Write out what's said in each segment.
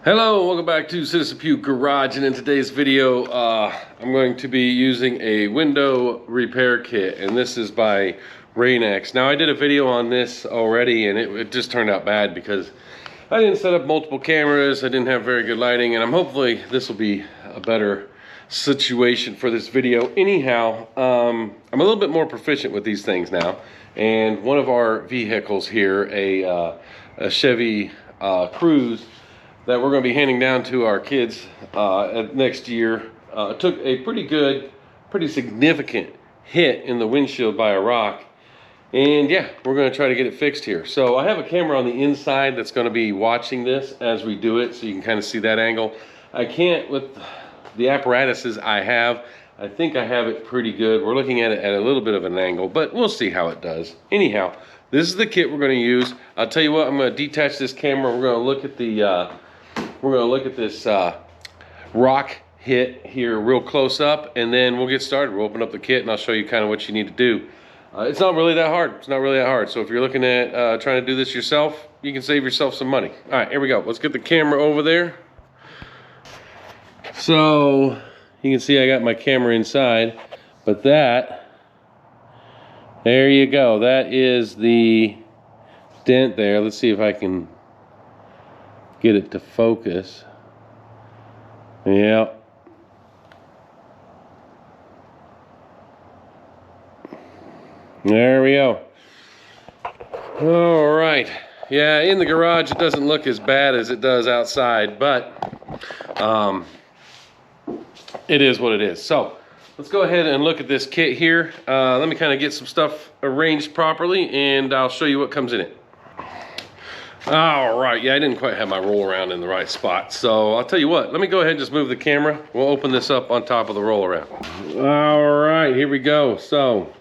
Hello, welcome back to Citizen Pew Garage, and in today's video I'm going to be using a window repair kit, and this is by Rain-X. Now I did a video on this already and it just turned out bad because I didn't set up multiple cameras, I didn't have very good lighting, and hopefully this will be a better situation for this video. Anyhow, I'm a little bit more proficient with these things now, and one of our vehicles here, a Chevy Cruze, that we're going to be handing down to our kids next year, took a pretty significant hit in the windshield by a rock, and yeah, we're going to try to get it fixed here. So I have a camera on the inside that's going to be watching this as we do it, so you can kind of see that angle. I can't with the apparatuses I have. I think I have it pretty good. We're looking at it at a little bit of an angle, but we'll see how it does. Anyhow, this is the kit we're going to use. I'll tell you what, I'm going to detach this camera. We're going to look at this rock hit here real close up, and then we'll get started. We'll open up the kit and I'll show you kind of what you need to do. It's not really that hard. It's not really that hard. So if you're looking at trying to do this yourself, you can save yourself some money. All right, here we go. Let's get the camera over there. So you can see I got my camera inside, but there you go. That is the dent there. Let's see if I can get it to focus. Yeah. There we go. All right. Yeah, in the garage it doesn't look as bad as it does outside, but it is what it is. So let's go ahead and look at this kit here. Let me kind of get some stuff arranged properly and I'll show you what comes in it. All right, yeah, I didn't quite have my roll around in the right spot. So I'll tell you what, let me go ahead and just move the camera. We'll open this up on top of the roll around. All right, here we go. So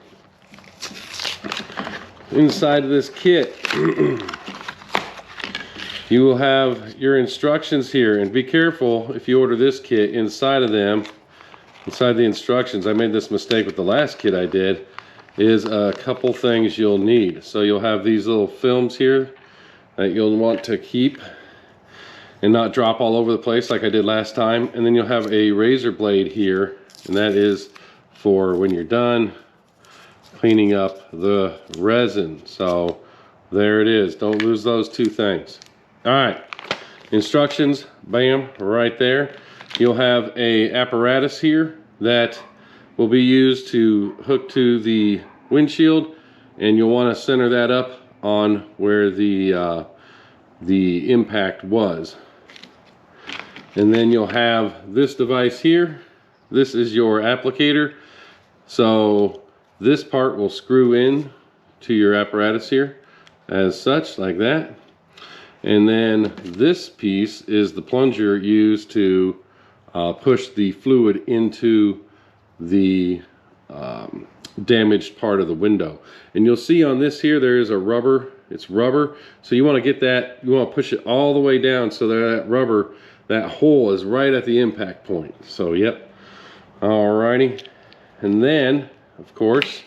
inside of this kit, you will have your instructions here, and be careful if you order this kit. Inside the instructions, I made this mistake with the last kit I did, is a couple things you'll need. So you'll have these little films here that you'll want to keep and not drop all over the place like I did last time. And then you'll have a razor blade here, and that is for when you're done cleaning up the resin. So there it is. Don't lose those two things. All right, instructions, bam, right there. You'll have a apparatus here that will be used to hook to the windshield, and you'll want to center that up on where the impact was. And then you'll have this device here. This is your applicator. So this part will screw in to your apparatus here as such, like that. And then this piece is the plunger used to push the fluid into the damaged part of the window. And you'll see on this here there is a rubber. It's rubber, so you want to get that, you want to push it all the way down so that rubber, that hole is right at the impact point. So yep. Alrighty. And then of course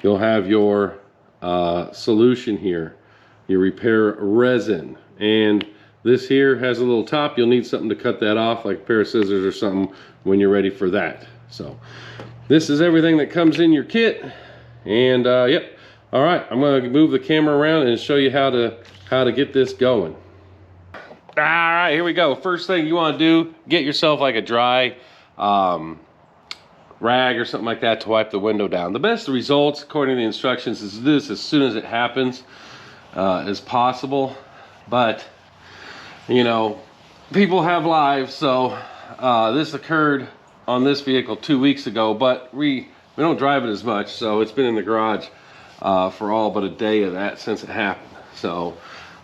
you'll have your solution here, your repair resin, and this here has a little top. You'll need something to cut that off, like a pair of scissors or something, when you're ready for that. So this is everything that comes in your kit, and yep. All right, I'm going to move the camera around and show you how to get this going. All right, here we go. First thing you want to do, get yourself like a dry rag or something like that to wipe the window down. The best results, according to the instructions, is this as soon as it happens as possible. But you know, people have lives, so this occurred on this vehicle 2 weeks ago, but we don't drive it as much, so it's been in the garage for all but a day of that since it happened. So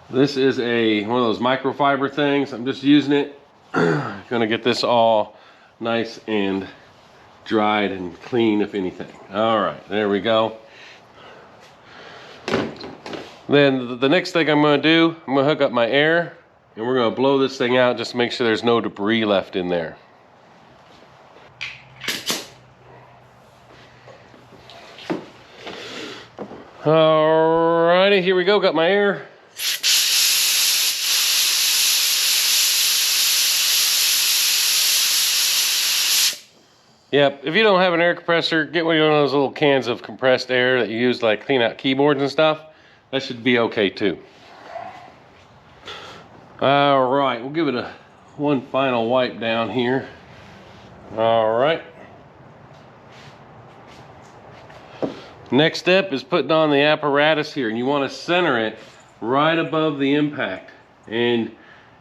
this is one of those microfiber things. I'm just using it. Gonna get this all nice and dried and clean, if anything. All right, there we go. Then the next thing I'm gonna do, I'm gonna hook up my air, and we're gonna blow this thing out just to make sure there's no debris left in there. Alrighty, here we go, got my air. Yep, if you don't have an air compressor, get one of those little cans of compressed air that you use to like clean out keyboards and stuff. That should be okay too. All right, we'll give it one final wipe down here. All right. Next step is putting on the apparatus here, and you want to center it right above the impact. And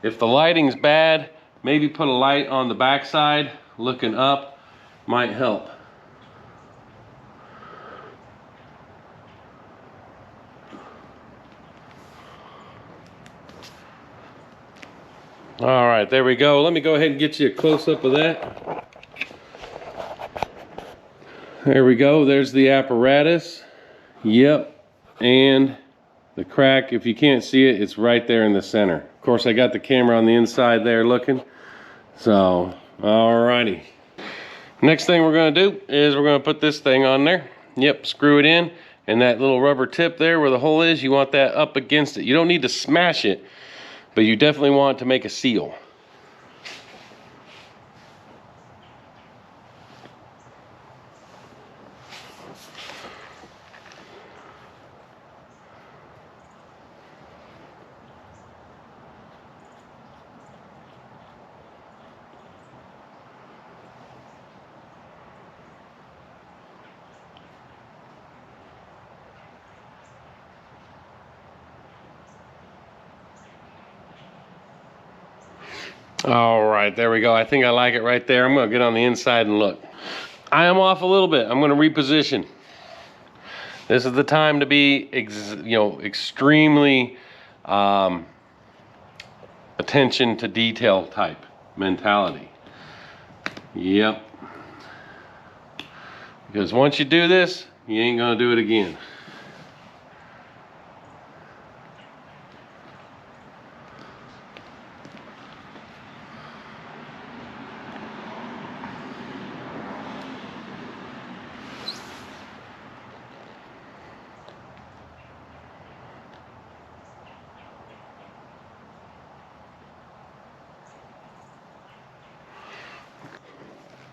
if the lighting's bad, maybe put a light on the backside looking up might help. All right, there we go. Let me go ahead and get you a close-up of that. There we go. There's the apparatus. Yep. And the crack, if you can't see it, it's right there in the center. Of course, I got the camera on the inside there looking. So, all righty. Next thing we're going to do is we're going to put this thing on there. Yep, screw it in. And that little rubber tip there where the hole is, you want that up against it. You don't need to smash it, but you definitely want to make a seal. All right, there we go. I think I like it right there. I'm going to get on the inside and look. I am off a little bit. I'm going to reposition. This is the time to be, extremely attention to detail type mentality. Yep. Because once you do this, you ain't going to do it again.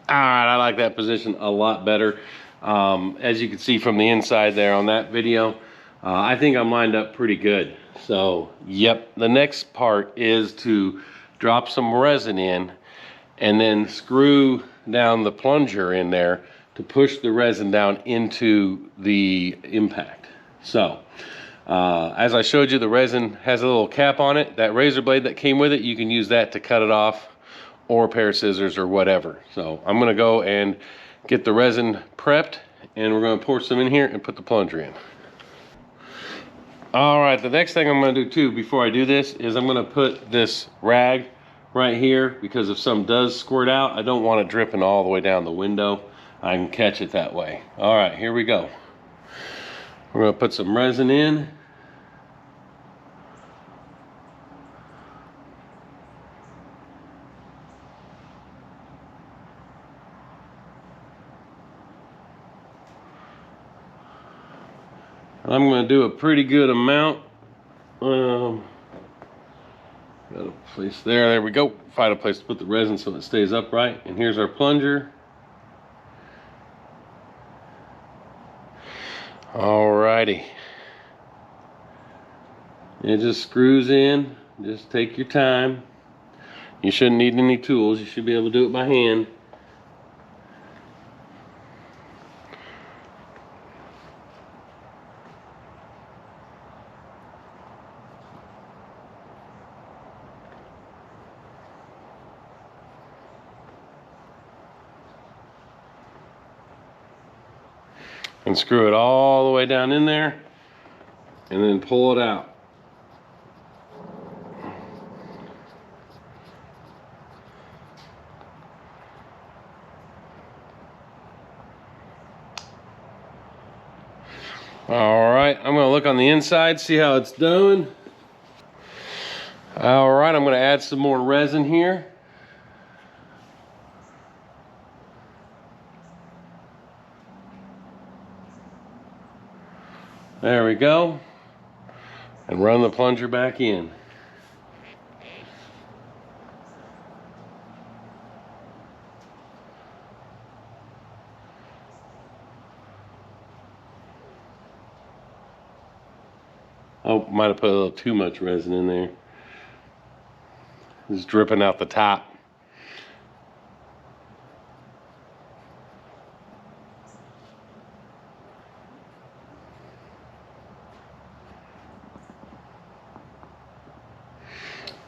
All right, I like that position a lot better. As you can see from the inside there on that video, I think I'm lined up pretty good. So, yep, the next part is to drop some resin in and then screw down the plunger in there to push the resin down into the impact. So, as I showed you, the resin has a little cap on it. That razor blade that came with it, you can use that to cut it off, or a pair of scissors or whatever. So I'm gonna go and get the resin prepped, and we're gonna pour some in here and put the plunger in. All right, the next thing I'm gonna do too before I do this is I'm gonna put this rag right here, because if some does squirt out, I don't want it dripping all the way down the window. I can catch it that way. All right, here we go. We're gonna put some resin in. I'm going to do a pretty good amount. Got a place there. There we go. Find a place to put the resin so it stays upright. And here's our plunger. Alrighty. It just screws in. Just take your time. You shouldn't need any tools. You should be able to do it by hand. And screw it all the way down in there and then pull it out. All right, I'm gonna look on the inside, see how it's doing. All right, I'm gonna add some more resin here. There we go. And run the plunger back in. Oh, might have put a little too much resin in there. It's dripping out the top.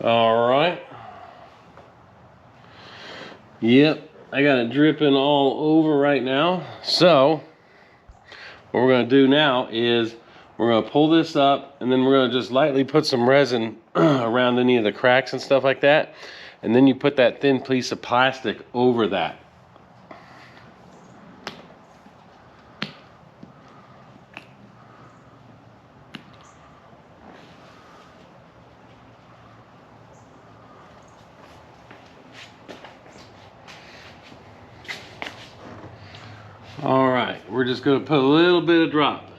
All right. Yep, I got it dripping all over right now. So what we're gonna do now is we're gonna pull this up, and then we're gonna just lightly put some resin around any of the cracks and stuff like that. And then you put that thin piece of plastic over that. All right, we're just gonna put a little bit of drop.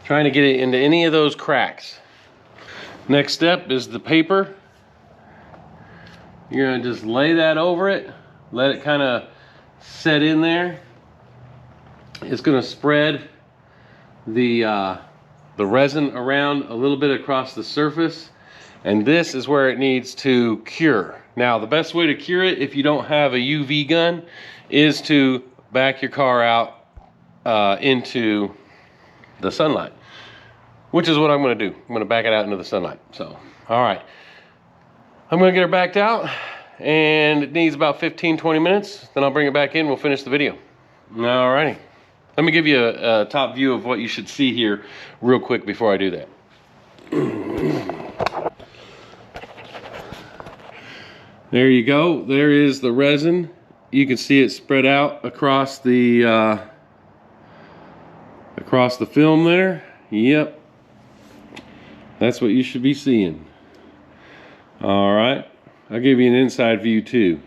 Trying to get it into any of those cracks. Next step is the paper. You're gonna just lay that over it, let it kind of set in there. It's gonna spread the resin around a little bit across the surface, and this is where it needs to cure. Now, the best way to cure it, if you don't have a UV gun, is to back your car out into the sunlight, which is what I'm gonna do. I'm gonna back it out into the sunlight. So, all right. I'm gonna get her backed out, and it needs about 15-20 minutes. Then I'll bring it back in, we'll finish the video. All righty. Let me give you a top view of what you should see here real quick before I do that. There you go. There is the resin. You can see it spread out across the film there. Yep. That's what you should be seeing. All right. I'll give you an inside view too.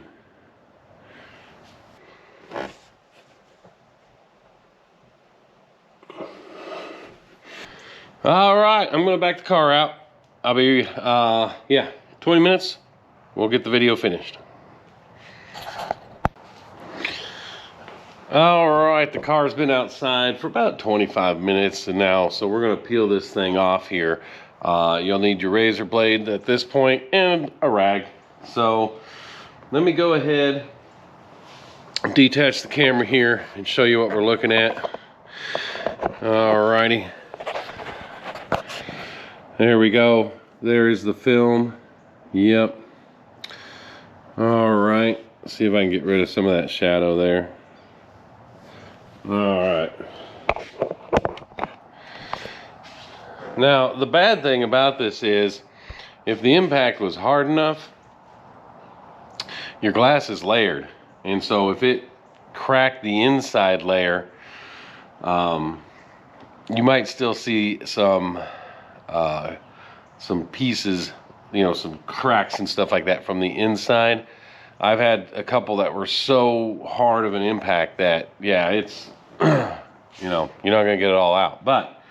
All right, I'm gonna back the car out. I'll be, 20 minutes. We'll get the video finished. All right, the car's been outside for about 25 minutes now, so we're gonna peel this thing off here. You'll need your razor blade at this point and a rag. So let me go ahead, detach the camera here and show you what we're looking at. All righty. There we go. There is the film. Yep. All right. Let's see if I can get rid of some of that shadow there. All right. Now, the bad thing about this is, if the impact was hard enough, your glass is layered. And so if it cracked the inside layer, you might still see some pieces, you know, some cracks and stuff like that from the inside. I've had a couple that were so hard of an impact that, yeah, it's, you know, you're not gonna get it all out. But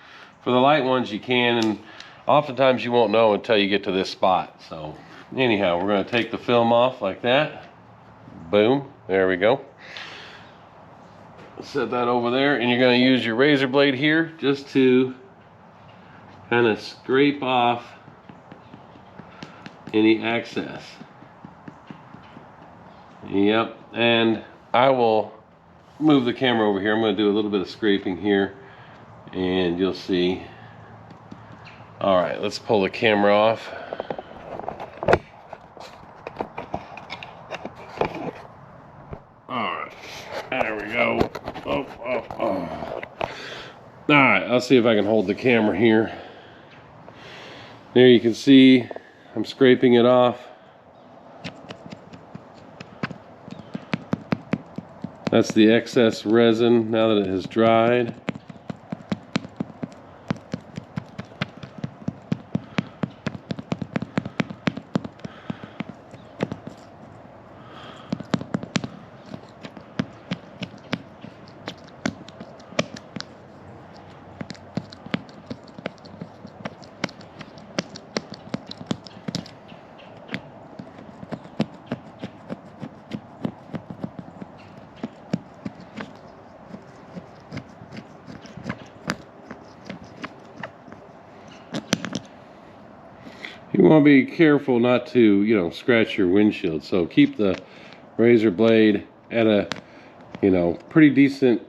for the light ones, you can, and oftentimes you won't know until you get to this spot. So anyhow, we're gonna take the film off like that. Boom, there we go. Set that over there, and you're gonna use your razor blade here just to kind of scrape off any excess. Yep, and I will move the camera over here. I'm going to do a little bit of scraping here, and you'll see. All right, let's pull the camera off. All right, there we go. Oh. All right, I'll see if I can hold the camera here. There you can see I'm scraping it off. That's the excess resin now that it has dried. want to be careful not to, you know, scratch your windshield. So keep the razor blade at a, you know, pretty decent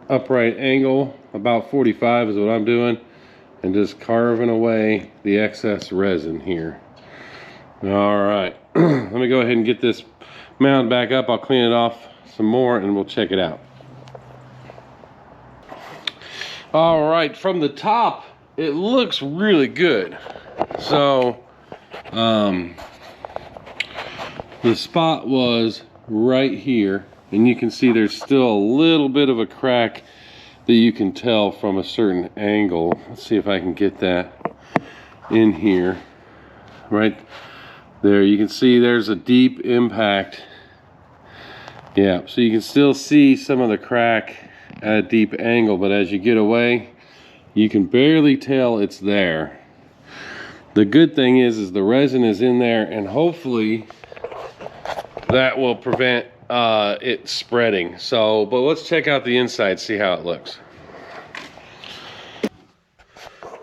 upright angle. About 45 is what I'm doing, and just carving away the excess resin here. All right, let me go ahead and get this mount back up. I'll clean it off some more and we'll check it out. All right, from the top it looks really good. So the spot was right here, and you can see there's still a little bit of a crack that you can tell from a certain angle. Let's see if I can get that in here. Right there, you can see there's a deep impact. Yeah, so you can still see some of the crack at a deep angle, but as you get away, you can barely tell it's there. The good thing is the resin is in there, and hopefully that will prevent it spreading. So, but let's check out the inside, see how it looks.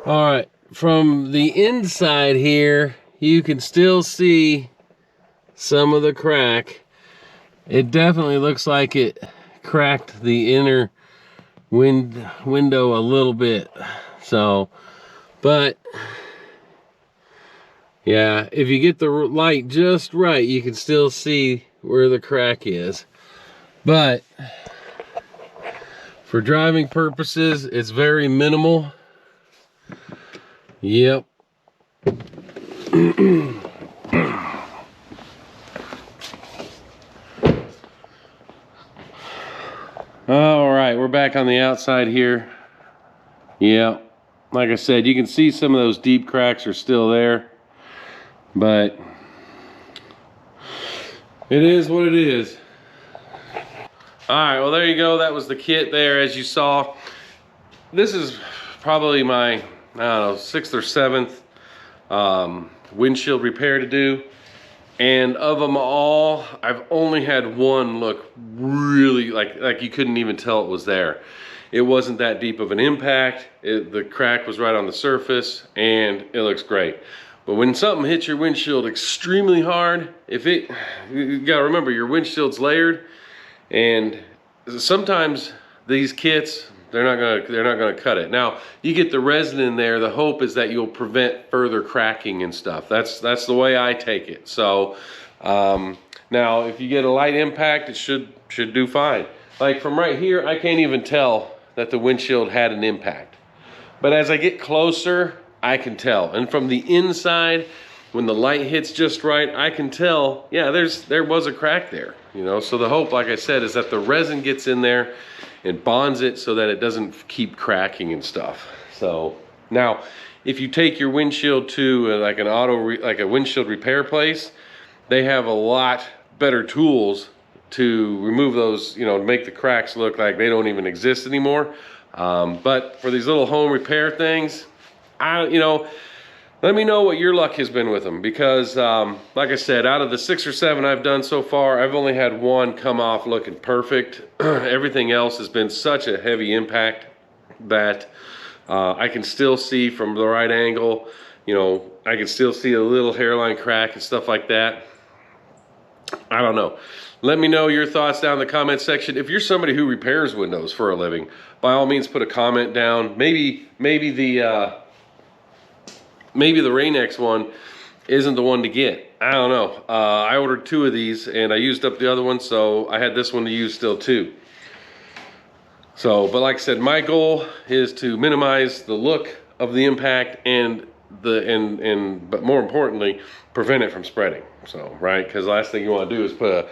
All right, from the inside here, you can still see some of the crack. It definitely looks like it cracked the inner window a little bit. So, but yeah, if you get the light just right, you can still see where the crack is. But for driving purposes, it's very minimal. Yep. All right, we're back on the outside here. Yeah, like I said, you can see some of those deep cracks are still there, but it is what it is. All right, well, there you go. That was the kit there, as you saw. This is probably my, I don't know, 6th or 7th windshield repair to do. And of them all, I've only had one look really like you couldn't even tell it was there. It wasn't that deep of an impact. The crack was right on the surface, and it looks great. But when something hits your windshield extremely hard, you gotta remember your windshield's layered, and sometimes these kits, they're not gonna cut it. Now, you get the resin in there, the hope is that you'll prevent further cracking and stuff. That's the way I take it. So now if you get a light impact, it should do fine. Like from right here, I can't even tell that the windshield had an impact. But as I get closer, I can tell. And from the inside, when the light hits just right, I can tell, yeah, there was a crack there, you know. So the hope, like I said, is that the resin gets in there and bonds it so that it doesn't keep cracking and stuff. So now, if you take your windshield to like a windshield repair place, they have a lot better tools to remove those, you know, to make the cracks look like they don't even exist anymore. But for these little home repair things, you know, let me know what your luck has been with them, because like I said, out of the 6 or 7 I've done so far, I've only had one come off looking perfect. Everything else has been such a heavy impact that I can still see from the right angle, you know, I can still see a little hairline crack and stuff like that. I don't know. Let me know your thoughts down in the comment section. If you're somebody who repairs windows for a living, by all means put a comment down. Maybe the Rain-X one isn't the one to get. I don't know. I ordered 2 of these and I used up the other one, so I had this one to use still too. So, but like I said, my goal is to minimize the look of the impact but more importantly, prevent it from spreading. So, right, because the last thing you want to do is put a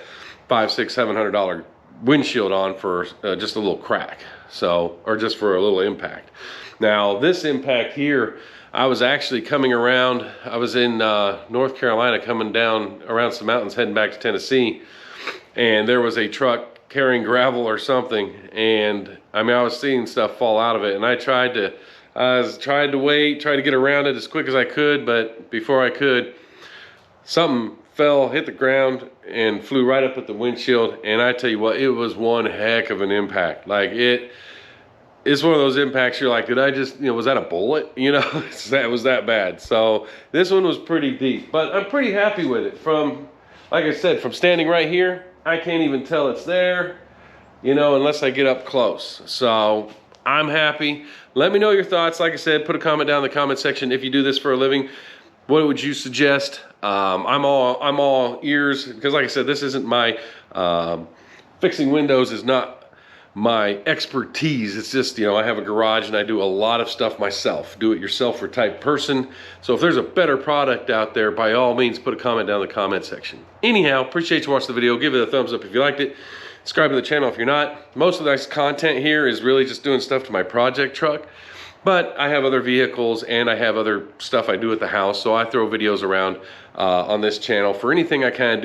$500, $600, $700 windshield on for just a little crack. So, or just for a little impact. Now, this impact here, I was actually coming around, I was in North Carolina, coming down around some mountains heading back to Tennessee, and there was a truck carrying gravel or something, and I mean, I was seeing stuff fall out of it, and I tried to get around it as quick as I could, but before I could, something fell, hit the ground, and flew right up at the windshield, and I tell you what, it was one heck of an impact. Like it's one of those impacts you're like, did I just, was that a bullet? That was that bad. So this one was pretty deep, but I'm pretty happy with it. From, like I said, from standing right here, I can't even tell it's there, unless I get up close. So I'm happy. Let me know your thoughts. Like I said, put a comment down in the comment section if you do this for a living. What would you suggest? I'm all ears, because like I said, this isn't my fixing windows is not my expertise. It's just, I have a garage and I do a lot of stuff myself, do-it-yourselfer type person. So if there's a better product out there, by all means, put a comment down in the comment section. Anyhow, appreciate you watching the video. Give it a thumbs up if you liked it. Subscribe to the channel if you're not. Most of this content here is really just doing stuff to my project truck. But I have other vehicles and I have other stuff I do at the house, so I throw videos around on this channel for anything I kind of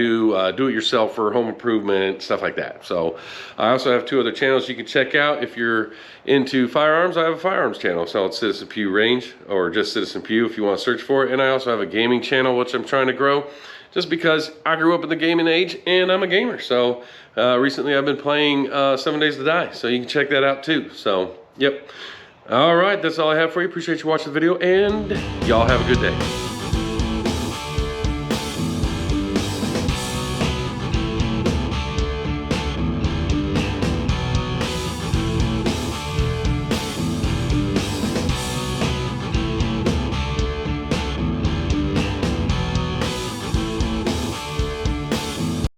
do it yourself for home improvement, stuff like that. So I also have 2 other channels you can check out. If you're into firearms, I have a firearms channel. So it's Citizen Pew Range, or just Citizen Pew if you want to search for it. And I also have a gaming channel, which I'm trying to grow, just because I grew up in the gaming age and I'm a gamer. So recently I've been playing 7 Days to Die, so you can check that out too. So, yep. All right, that's all I have for you. Appreciate you watching the video, and y'all have a good day.